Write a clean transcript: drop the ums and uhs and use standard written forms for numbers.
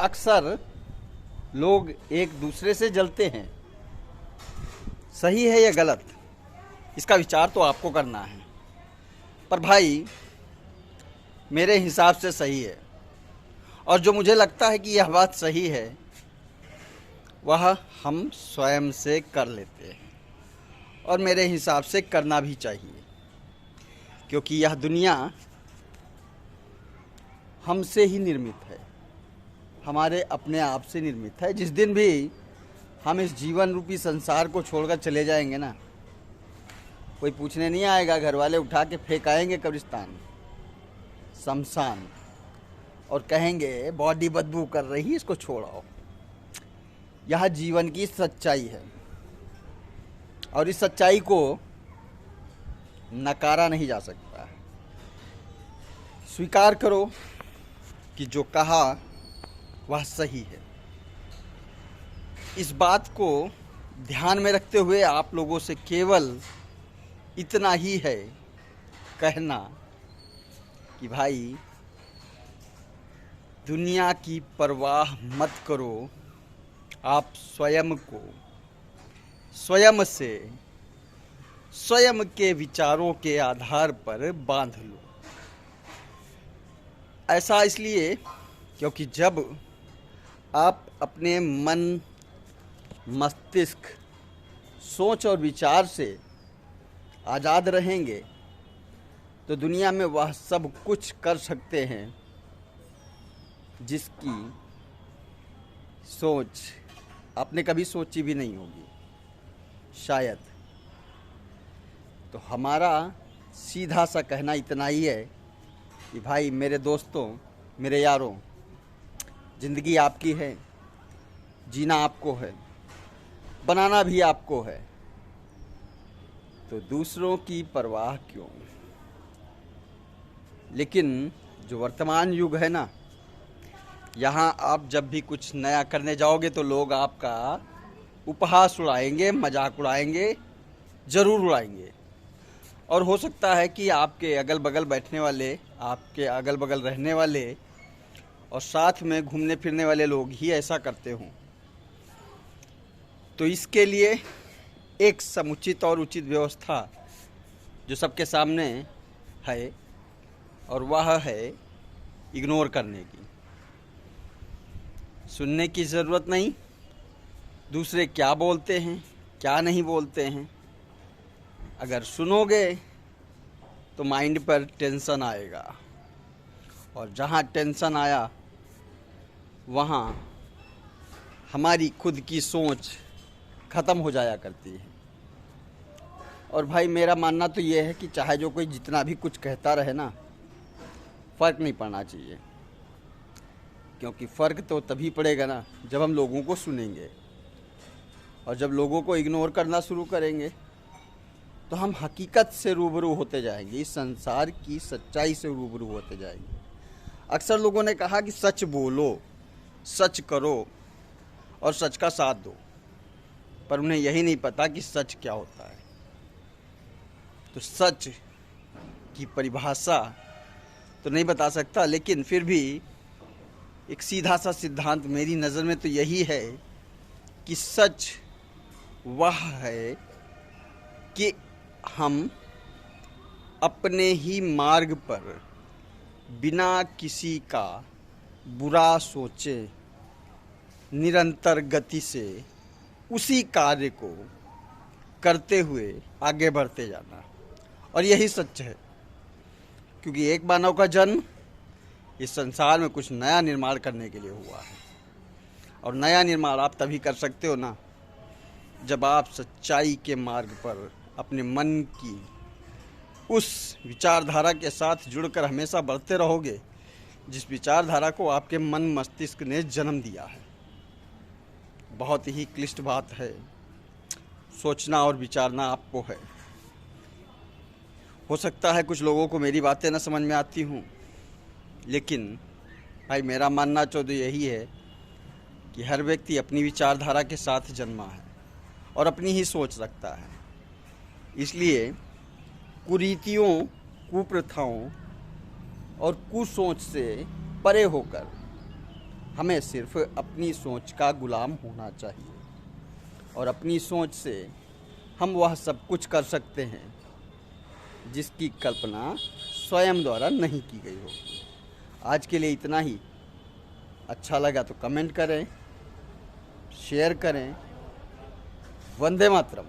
अक्सर लोग एक दूसरे से जलते हैं। सही है या गलत, इसका विचार तो आपको करना है। पर भाई, मेरे हिसाब से सही है। और जो मुझे लगता है कि यह बात सही है, वह हम स्वयं से कर लेते हैं। और मेरे हिसाब से करना भी चाहिए, क्योंकि यह दुनिया हमसे ही निर्मित है, हमारे अपने आप से निर्मित है। जिस दिन भी हम इस जीवन रूपी संसार को छोड़कर चले जाएंगे ना, कोई पूछने नहीं आएगा, घर वाले उठा के फेंक आएंगे कब्रिस्तान, शमशान, और कहेंगे बॉडी बदबू कर रही, इसको छोड़ाओ। यह जीवन की सच्चाई है और इस सच्चाई को नकारा नहीं जा सकता है। स्वीकार करो कि जो कहा वह सही है। इस बात को ध्यान में रखते हुए आप लोगों से केवल इतना ही है कहना कि भाई, दुनिया की परवाह मत करो, आप स्वयं को स्वयं से स्वयं के विचारों के आधार पर बांध लो। ऐसा इसलिए क्योंकि जब आप अपने मन, मस्तिष्क, सोच और विचार से आज़ाद रहेंगे तो दुनिया में वह सब कुछ कर सकते हैं जिसकी सोच आपने कभी सोची भी नहीं होगी शायद। तो हमारा सीधा सा कहना इतना ही है कि भाई, मेरे दोस्तों, मेरे यारों, ज़िंदगी आपकी है, जीना आपको है, बनाना भी आपको है, तो दूसरों की परवाह क्यों। लेकिन जो वर्तमान युग है ना, यहाँ आप जब भी कुछ नया करने जाओगे तो लोग आपका उपहास उड़ाएंगे, मजाक उड़ाएंगे, ज़रूर उड़ाएंगे। और हो सकता है कि आपके अगल बगल बैठने वाले, आपके अगल बगल रहने वाले और साथ में घूमने फिरने वाले लोग ही ऐसा करते हों। तो इसके लिए एक समुचित और उचित व्यवस्था जो सबके सामने है, और वह है इग्नोर करने की। सुनने की ज़रूरत नहीं, दूसरे क्या बोलते हैं, क्या नहीं बोलते हैं। अगर सुनोगे तो माइंड पर टेंशन आएगा, और जहाँ टेंशन आया वहाँ हमारी खुद की सोच ख़त्म हो जाया करती है। और भाई, मेरा मानना तो ये है कि चाहे जो कोई जितना भी कुछ कहता रहे ना, फ़र्क नहीं पड़ना चाहिए। क्योंकि फ़र्क तो तभी पड़ेगा ना जब हम लोगों को सुनेंगे, और जब लोगों को इग्नोर करना शुरू करेंगे तो हम हकीकत से रूबरू होते जाएंगे, इस संसार की सच्चाई से रूबरू होते जाएंगे। अक्सर लोगों ने कहा कि सच बोलो, सच करो और सच का साथ दो, पर उन्हें यही नहीं पता कि सच क्या होता है। तो सच की परिभाषा तो नहीं बता सकता, लेकिन फिर भी एक सीधा सा सिद्धांत मेरी नज़र में तो यही है कि सच वह है कि हम अपने ही मार्ग पर बिना किसी का बुरा सोचे निरंतर गति से उसी कार्य को करते हुए आगे बढ़ते जाना। और यही सच है, क्योंकि एक मानव का जन्म इस संसार में कुछ नया निर्माण करने के लिए हुआ है। और नया निर्माण आप तभी कर सकते हो ना, जब आप सच्चाई के मार्ग पर अपने मन की उस विचारधारा के साथ जुड़कर हमेशा बढ़ते रहोगे जिस विचारधारा को आपके मन मस्तिष्क ने जन्म दिया है। बहुत ही क्लिष्ट बात है, सोचना और विचारना आपको है। हो सकता है कुछ लोगों को मेरी बातें न समझ में आती हूँ, लेकिन भाई, मेरा मानना तो यही है कि हर व्यक्ति अपनी विचारधारा के साथ जन्मा है और अपनी ही सोच रखता है। इसलिए कुरीतियों, कुप्रथाओं और कुसोच से परे होकर हमें सिर्फ अपनी सोच का गुलाम होना चाहिए और अपनी सोच से हम वह सब कुछ कर सकते हैं जिसकी कल्पना स्वयं द्वारा नहीं की गई होगी। आज के लिए इतना ही। अच्छा लगा तो कमेंट करें, शेयर करें। वंदे मातरम।